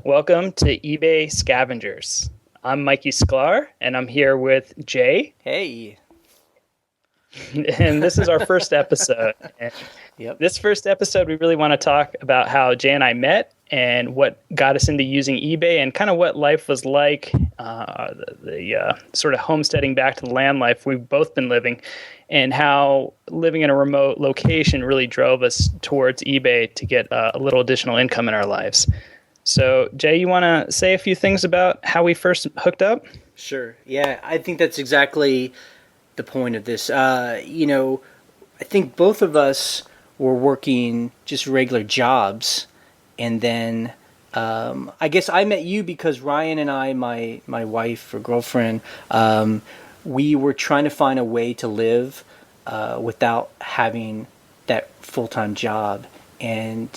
Welcome to eBay Scavengers. I'm Mikey Sklar, and I'm here with Jay, Hey. and this is our first episode. And Yep. this first episode, we really want to talk about how Jay and I met and what got us into using eBay and kind of what life was like, the sort of homesteading back to the land life we've both been living, and how living in a remote location really drove us towards eBay to get a little additional income in our lives. So, Jay, you want to say a few things about how we first hooked up? Sure. Yeah, I think that's exactly the point of this. I think both of us were working just regular jobs, and then I guess I met you because Ryan and I, my wife or girlfriend, we were trying to find a way to live without having that full-time job. And,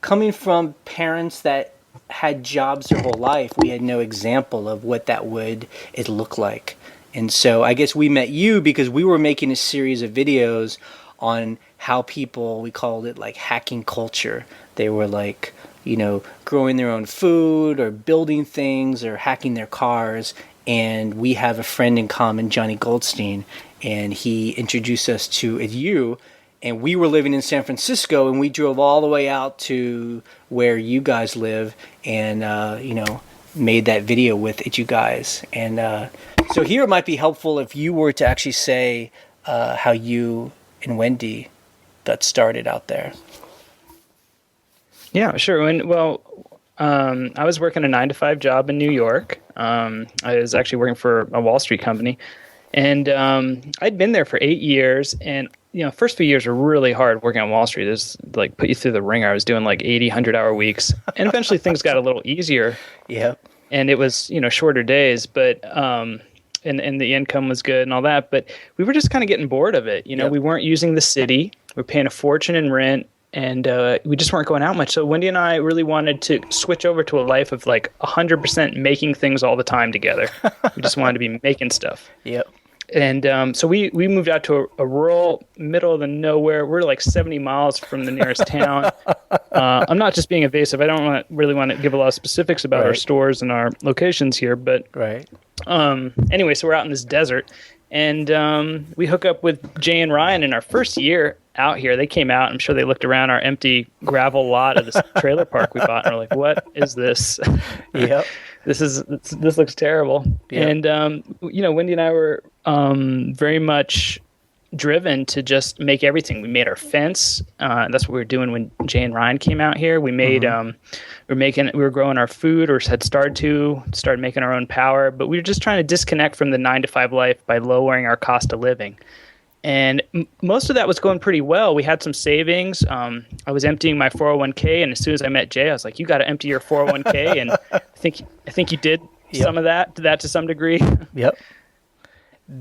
coming from parents that had jobs their whole life, we had no example of what that would look like. And so I guess we met you because we were making a series of videos on how people, we called it like hacking culture. They were like, growing their own food or building things or hacking their cars. And we have a friend in common, Johnny Goldstein, and he introduced us to you. And we were living in San Francisco, and we drove all the way out to where you guys live and, made that video with you guys. And so here it might be helpful if you were to actually say how you and Wendy got started out there. Yeah, sure. I was working a 9-to-5 job in New York. I was actually working for a Wall Street company. And I'd been there for 8 years, and first few years were really hard working on Wall Street. It was like put you through the ringer. I was doing like 80, 100-hour weeks, and eventually things got a little easier. Yep. And it was shorter days, but and the income was good and all that. But we were just kind of getting bored of it. Yep. We weren't using the city. We were paying a fortune in rent, and we just weren't going out much. So Wendy and I really wanted to switch over to a life of like 100% making things all the time together. We just wanted to be making stuff. Yep. And so we moved out to a rural, middle of the nowhere. We're like 70 miles from the nearest town. I'm not just being evasive. I don't really want to give a lot of specifics about our stores and our locations here. But anyway, so we're out in this desert. And we hook up with Jay and Ryan in our first year out here. They came out. I'm sure they looked around our empty gravel lot of this trailer park we bought. And we're like, what is this? Yep. This looks terrible. Yep. And, Wendy and I were very much driven to just make everything. We made our fence. That's what we were doing when Jay and Ryan came out here. We made, we were growing our food, or had started making our own power, but we were just trying to disconnect from the 9-to-5 life by lowering our cost of living. And most of that was going pretty well. We had some savings. I was emptying my 401k, and as soon as I met Jay, I was like, "You got to empty your 401k." And I think you did some of that to some degree. Yep.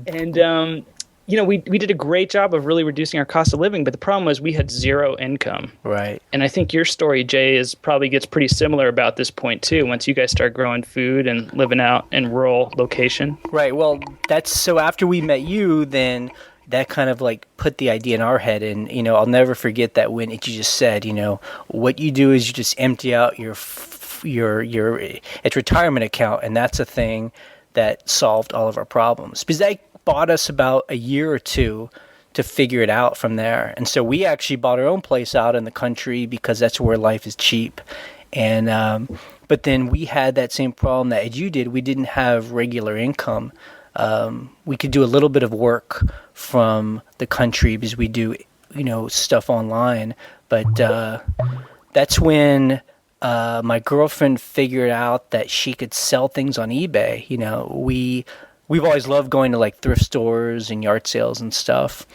And we did a great job of really reducing our cost of living, but the problem was we had zero income. Right. And I think your story, Jay, probably gets pretty similar about this point too. Once you guys start growing food and living out in rural location. Right. Well, that's so. After we met you, then that kind of like put the idea in our head. And, I'll never forget that when you just said, what you do is you just empty out your it's retirement account. And that's a thing that solved all of our problems, because that bought us about a year or two to figure it out from there. And so we actually bought our own place out in the country because that's where life is cheap. And, but then we had that same problem that you did. We didn't have regular income. We could do a little bit of work from the country because we do, stuff online. But that's when my girlfriend figured out that she could sell things on eBay. We've always loved going to like thrift stores and yard sales and stuff.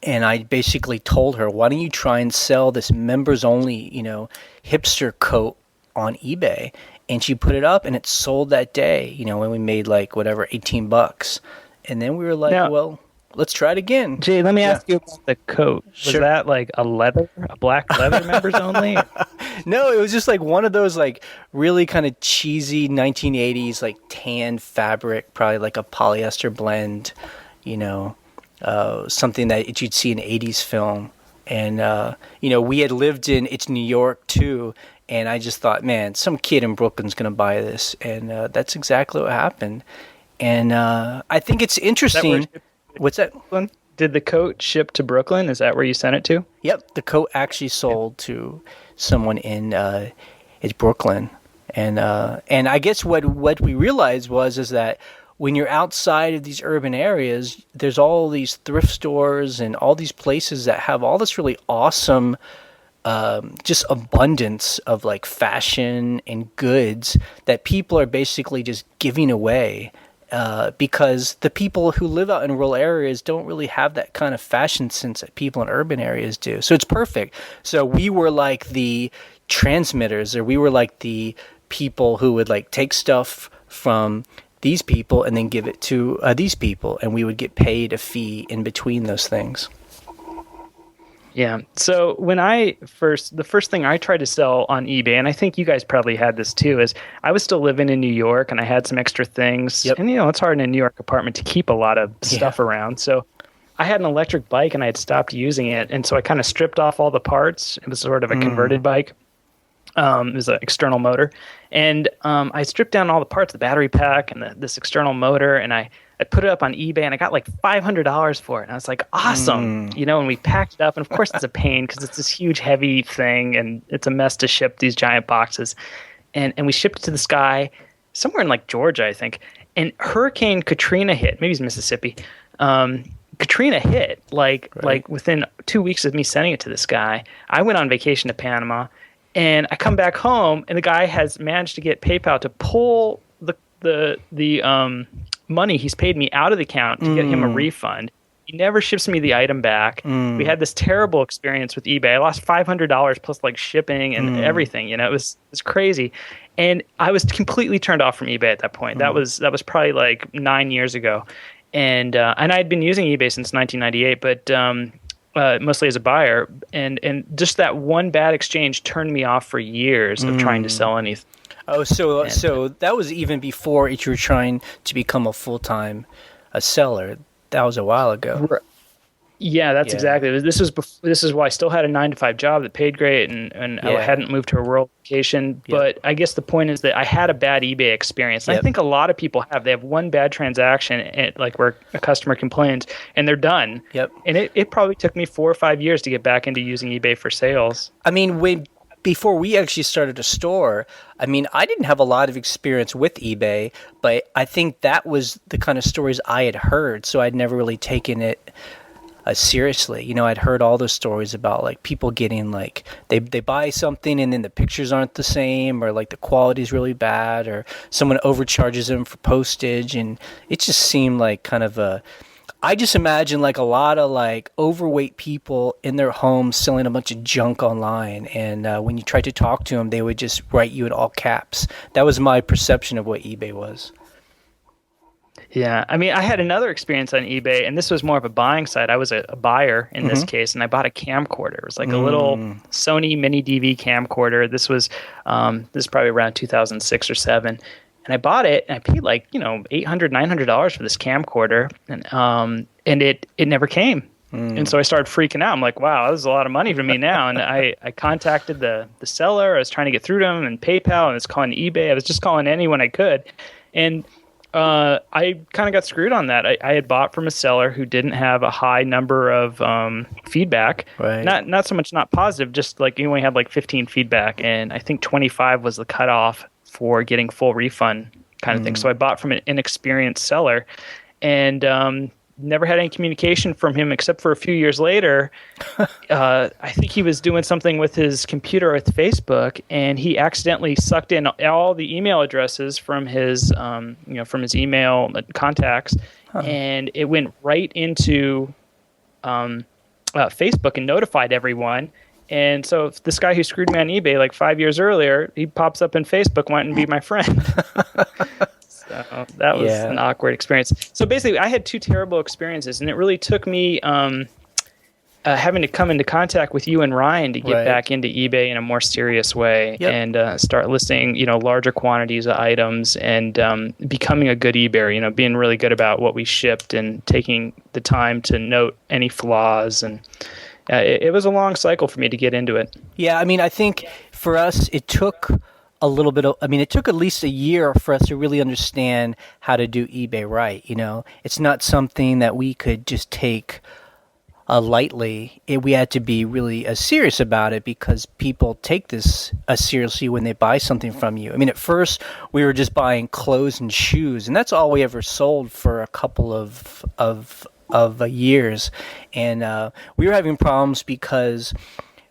And I basically told her, why don't you try and sell this members only, hipster coat on eBay? And she put it up, and it sold that day, when we made like whatever, $18. And then we were like, well, let's try it again. Jay, let me ask you about the coat. Was that like a black leather members only? No, it was just like one of those like really kind of cheesy 1980s like tan fabric, probably like a polyester blend, something that you'd see in an 80s film. And, we had lived it's New York too. And I just thought, man, some kid in Brooklyn's going to buy this. And that's exactly what happened. And I think it's interesting. What's that? Did the coat ship to Brooklyn? Is that where you sent it to? Yep, the coat actually sold to someone in Brooklyn. And I guess what we realized is that when you're outside of these urban areas, there's all these thrift stores and all these places that have all this really awesome just abundance of like fashion and goods that people are basically just giving away because the people who live out in rural areas don't really have that kind of fashion sense that people in urban areas do. So it's perfect. So we were like the transmitters, or we were like the people who would like take stuff from these people and then give it to these people, and we would get paid a fee in between those things. Yeah. So when the first thing I tried to sell on eBay, and I think you guys probably had this too, is I was still living in New York and I had some extra things. Yep. And it's hard in a New York apartment to keep a lot of stuff around. So I had an electric bike and I had stopped using it. And so I kind of stripped off all the parts. It was sort of a converted bike. It was an external motor. And I stripped down all the parts, the battery pack and this external motor, and I put it up on eBay, and I got like $500 for it. And I was like, awesome. And we packed it up. And of course it's a pain because it's this huge, heavy thing, and it's a mess to ship these giant boxes. And we shipped it to this guy somewhere in like Georgia, I think. And Hurricane Katrina hit. Maybe it's Mississippi. Katrina hit like within 2 weeks of me sending it to this guy. I went on vacation to Panama, and I come back home, and the guy has managed to get PayPal to pull the money he's paid me out of the account to get him a refund. He never ships me the item back. We had this terrible experience with eBay. I lost $500 plus like shipping and everything. It was crazy, and I was completely turned off from eBay at that point. That was probably like 9 years ago, and I had been using eBay since 1998, but mostly as a buyer. And just that one bad exchange turned me off for years of trying to sell anything. Oh, so that was even before you were trying to become a full-time seller. That was a while ago. Yeah, that's exactly. This is why I still had a 9-to-5 job that paid great, and I hadn't moved to a rural location. Yep. But I guess the point is that I had a bad eBay experience. And I think a lot of people have. They have one bad transaction, like where a customer complains, and they're done. Yep. And it probably took me 4 or 5 years to get back into using eBay for sales. I mean, before we actually started a store, I didn't have a lot of experience with eBay, but I think that was the kind of stories I had heard, so I'd never really taken it seriously. I'd heard all those stories about like people getting like they buy something and then the pictures aren't the same, or like the quality is really bad, or someone overcharges them for postage, and it just seemed like kind of I just imagine like a lot of like overweight people in their homes selling a bunch of junk online, and when you tried to talk to them, they would just write you in all caps. That was my perception of what eBay was. Yeah, I had another experience on eBay, and this was more of a buying site. I was a buyer in this case, and I bought a camcorder. It was like a little Sony mini DV camcorder. This was probably around 2006 or 7. And I bought it, and I paid like $800, $900 for this camcorder, and it never came. And so I started freaking out. I'm like, wow, this is a lot of money for me now. And I contacted the seller. I was trying to get through to him, and PayPal, and I was calling eBay. I was just calling anyone I could, and I kind of got screwed on that. I had bought from a seller who didn't have a high number of feedback. Right. Not so much not positive, just like he only had like 15 feedback, and I think 25 was the cutoff for getting full refund kind of thing. So I bought from an inexperienced seller, and never had any communication from him except for a few years later. I think he was doing something with his computer with Facebook, and he accidentally sucked in all the email addresses from his from his email contacts, and it went right into Facebook and notified everyone. And so this guy who screwed me on eBay like 5 years earlier, he pops up in Facebook wanting to be my friend. So that was an awkward experience. So basically, I had 2 terrible experiences, and it really took me having to come into contact with you and Ryan to get back into eBay in a more serious way and start listing, larger quantities of items and becoming a good eBayer, being really good about what we shipped and taking the time to note any flaws. And it was a long cycle for me to get into it. Yeah, I think for us, it took a little bit of, I mean, it took at least a year for us to really understand how to do eBay right. It's not something that we could just take lightly. We had to be really serious about it because people take this seriously when they buy something from you. I mean, at first we were just buying clothes and shoes, and that's all we ever sold for a couple of years. And we were having problems because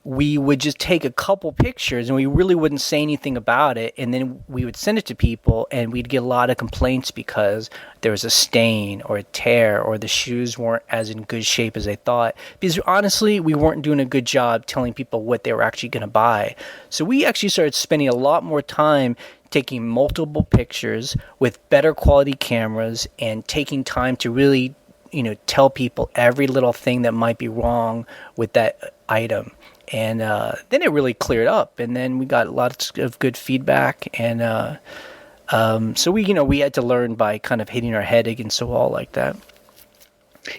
we would just take a couple pictures and we really wouldn't say anything about it, and then we would send it to people and we'd get a lot of complaints because there was a stain or a tear or the shoes weren't as in good shape as they thought, because honestly we weren't doing a good job telling people what they were actually going to buy. So we actually started spending a lot more time taking multiple pictures with better quality cameras and taking time to really tell people every little thing that might be wrong with that item. And then it really cleared up, and then we got lots of good feedback, and so we had to learn by kind of hitting our head against a wall like that.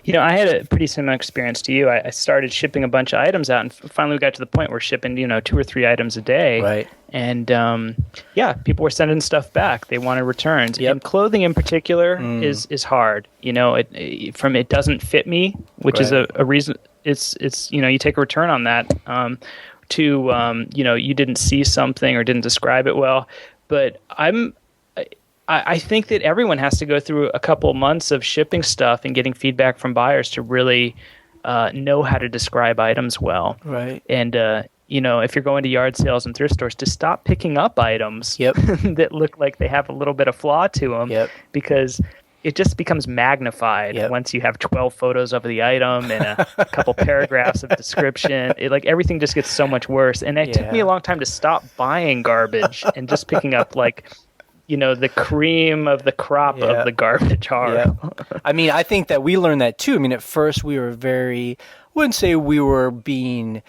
I had a pretty similar experience to you. I started shipping a bunch of items out, and finally we got to the point where shipping 2 or 3 items a day. Right. And people were sending stuff back. They wanted returns. Yep. And clothing in particular is hard. It doesn't fit me, which is a reason. It's you take a return on that. You didn't see something or didn't describe it well. But I think that everyone has to go through a couple of months of shipping stuff and getting feedback from buyers to really know how to describe items well. Right. And if you're going to yard sales and thrift stores, to stop picking up items that look like they have a little bit of flaw to them, because it just becomes magnified once you have 12 photos of the item and a couple paragraphs of description. Everything just gets so much worse. And it took me a long time to stop buying garbage and just picking up the cream of the crop of the garbage are. Yeah. I mean, I think that we learned that too. I mean, at first we were I wouldn't say we were being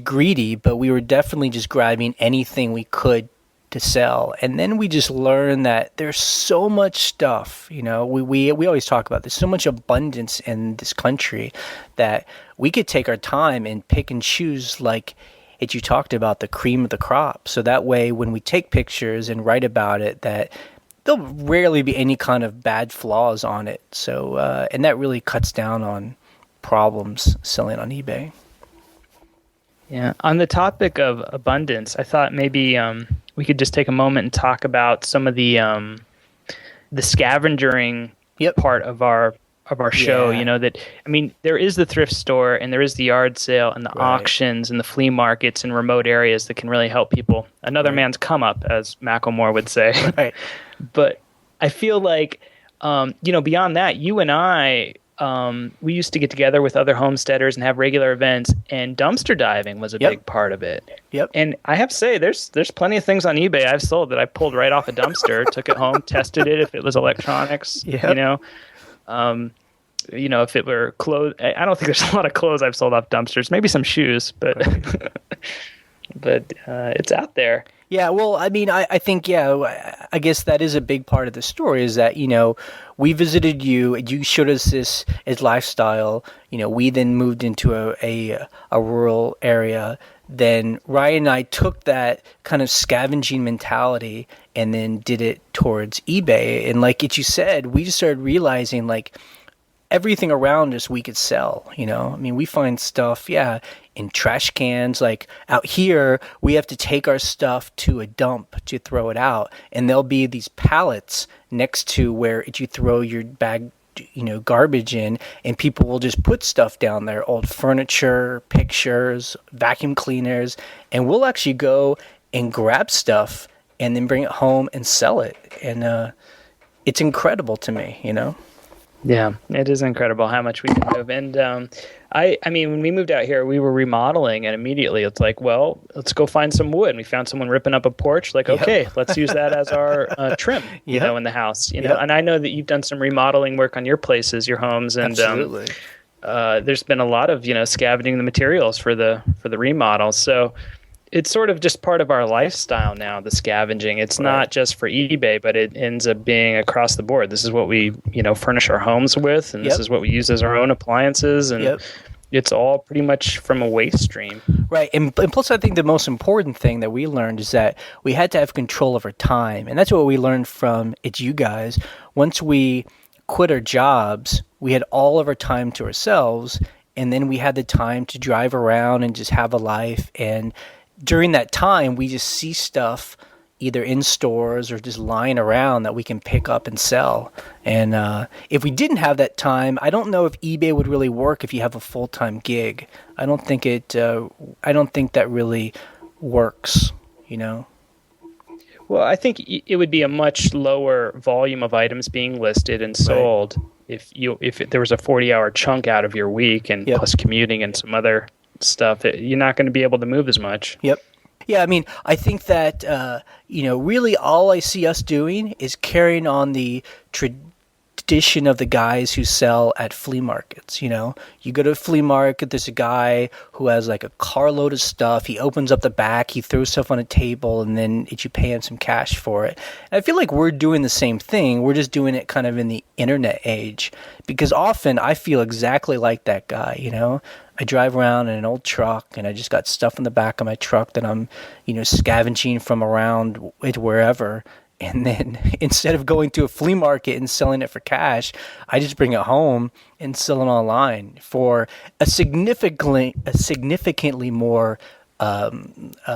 greedy, but we were definitely just grabbing anything we could to sell. And then we just learned that there's so much stuff, we always talk about there's so much abundance in this country that we could take our time and pick and choose, like you talked about, the cream of the crop. So that way when we take pictures and write about it, that there'll rarely be any kind of bad flaws on it. So and that really cuts down on problems selling on eBay. Yeah. On the topic of abundance, I thought maybe we could just take a moment and talk about some of the scavengering part of our show. There is the thrift store and there is the yard sale and the auctions and the flea markets in remote areas that can really help people. Another man's come up, as Macklemore would say. Right. But I feel like, beyond that, you and I, we used to get together with other homesteaders and have regular events, and dumpster diving was a big part of it. Yep. And I have to say, there's plenty of things on eBay I've sold that I pulled right off a dumpster, took it home, tested it if it was electronics, if it were clothes. I don't think there's a lot of clothes I've sold off dumpsters, maybe some shoes, but but it's out there. Yeah, well, I mean, I think, I guess that is a big part of the story, is that, we visited you and you showed us this lifestyle. We then moved into a rural area. Then Ryan and I took that kind of scavenging mentality and then did it towards eBay. And like you said, we just started realizing, everything around us we could sell. We find stuff in trash cans. Like out here we have to take our stuff to a dump to throw it out, and there'll be these pallets next to where you throw your bag garbage in, and people will just put stuff down there, old furniture, pictures, vacuum cleaners, and we'll actually go and grab stuff and then bring it home and sell it. And it's incredible to me. Yeah, it is incredible how much we can move. And when we moved out here, we were remodeling, and immediately it's like, well, let's go find some wood. And we found someone ripping up a porch. Okay, let's use that as our trim, in the house. And I know that you've done some remodeling work on your places, your homes, and absolutely. There's been a lot of scavenging the materials for the remodels. So it's sort of just part of our lifestyle now, the scavenging. It's not just for eBay, but it ends up being across the board. This is what we, furnish our homes with, and this is what we use as our own appliances. And it's all pretty much from a waste stream. Right. And plus, I think the most important thing that we learned is that we had to have control of our time. And that's what we learned from It's You Guys. Once we quit our jobs, we had all of our time to ourselves. And then we had the time to drive around and just have a life. And during that time, we just see stuff either in stores or just lying around that we can pick up and sell. And if we didn't have that time, I don't know if eBay would really work if you have a full-time gig. I don't think that really works, you know? Well, I think it would be a much lower volume of items being listed and sold if there was a 40-hour chunk out of your week and plus commuting and some other stuff. You're not going to be able to move as much. Yep. Yeah, I mean, I think that, really all I see us doing is carrying on the tradition of the guys who sell at flea markets, you know? You go to a flea market, there's a guy who has like a carload of stuff. He opens up the back, he throws stuff on a table, and then you pay him some cash for it. And I feel like we're doing the same thing. We're just doing it kind of in the internet age. Because often I feel exactly like that guy, you know? I drive around in an old truck, and I just got stuff in the back of my truck that I'm, scavenging from around it wherever. And then instead of going to a flea market and selling it for cash, I just bring it home and sell it online for a significantly more uptick,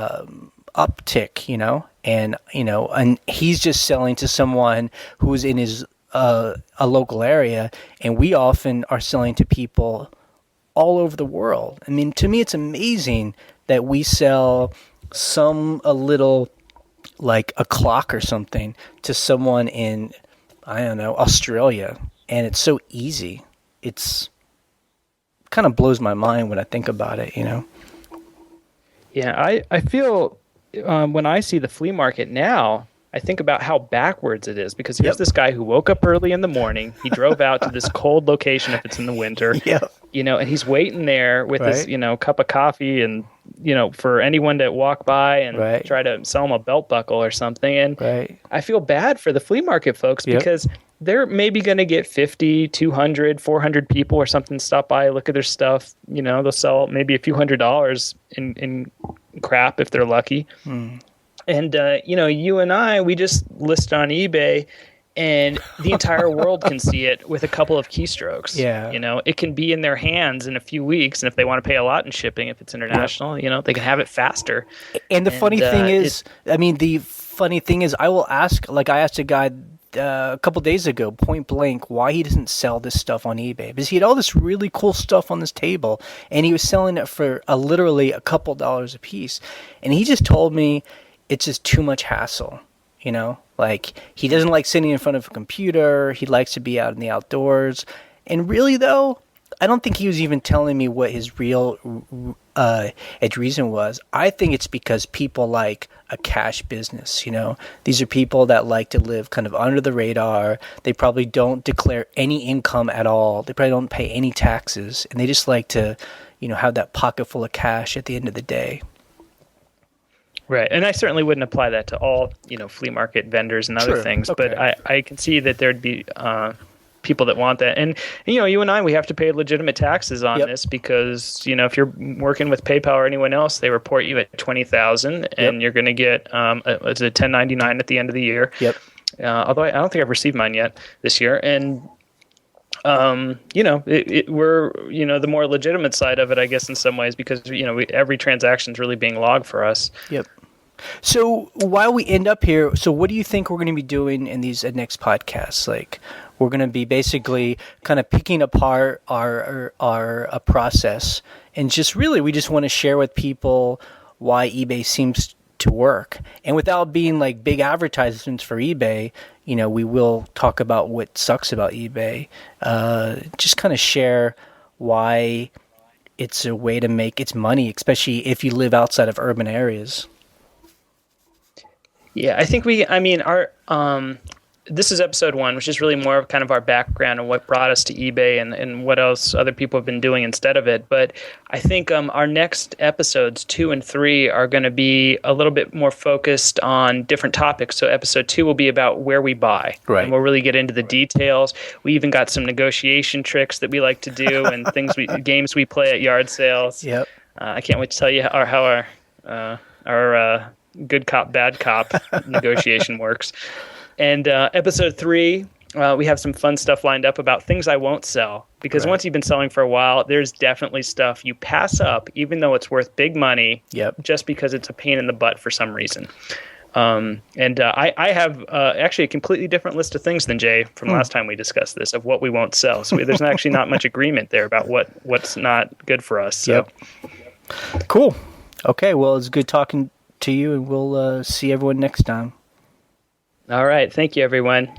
and he's just selling to someone who's in his a local area, and we often are selling to people all over the world. I mean, to me, it's amazing that we sell a little, like a clock or something, to someone in, I don't know, Australia, and it's so easy. It's kind of blows my mind when I think about it, Yeah, I feel when I see the flea market now, I think about how backwards it is, because here's this guy who woke up early in the morning. He drove out to this cold location if it's in the winter, and he's waiting there with his, cup of coffee and, for anyone to walk by and try to sell him a belt buckle or something. And I feel bad for the flea market folks because they're maybe going to get 50, 200, 400 people or something stop by, look at their stuff. They'll sell maybe a few $100s in crap if they're lucky. And, you and I, we just list on eBay, and the entire world can see it with a couple of keystrokes. Yeah. It can be in their hands in a few weeks. And if they want to pay a lot in shipping, if it's international, they can have it faster. And the funny thing is, I will ask, like I asked a guy a couple days ago, point blank, why he doesn't sell this stuff on eBay, because he had all this really cool stuff on this table, and he was selling it for literally a couple dollars a piece. And he just told me, it's just too much hassle, like he doesn't like sitting in front of a computer. He likes to be out in the outdoors. And really though, I don't think he was even telling me what his real reason was. I think it's because people like a cash business, These are people that like to live kind of under the radar. They probably don't declare any income at all. They probably don't pay any taxes. And they just like to, have that pocket full of cash at the end of the day. Right. And I certainly wouldn't apply that to all, flea market vendors and other things. Okay. But I can see that there'd be people that want that. And, you and I, we have to pay legitimate taxes on this because, if you're working with PayPal or anyone else, they report you at $20,000 and you're going to get it's a 1099 at the end of the year. Although I don't think I've received mine yet this year. And, we're, the more legitimate side of it, I guess, in some ways, because, every transaction is really being logged for us. So while we end up here, so what do you think we're going to be doing in these next podcasts? Like, we're going to be basically kind of picking apart our process, and just really, we just want to share with people why eBay seems to work. And without being like big advertisements for eBay, we will talk about what sucks about eBay. Just kind of share why it's a way to make its money, especially if you live outside of urban areas. Yeah, I think our this is episode 1, which is really more of kind of our background and what brought us to eBay and what else other people have been doing instead of it. But I think our next episodes 2 and 3 are going to be a little bit more focused on different topics. So episode 2 will be about where we buy. Right. And we'll really get into the details. We even got some negotiation tricks that we like to do and games we play at yard sales. Yep. I can't wait to tell you how our good cop, bad cop negotiation works. And episode 3, we have some fun stuff lined up about things I won't sell. Because once you've been selling for a while, there's definitely stuff you pass up, even though it's worth big money, just because it's a pain in the butt for some reason. I have actually a completely different list of things than Jay from last time we discussed this, of what we won't sell. So there's actually not much agreement there about what's not good for us. So. Yep. Cool. Okay, well, it's good talking to you, and we'll see everyone next time. All right. Thank you, everyone.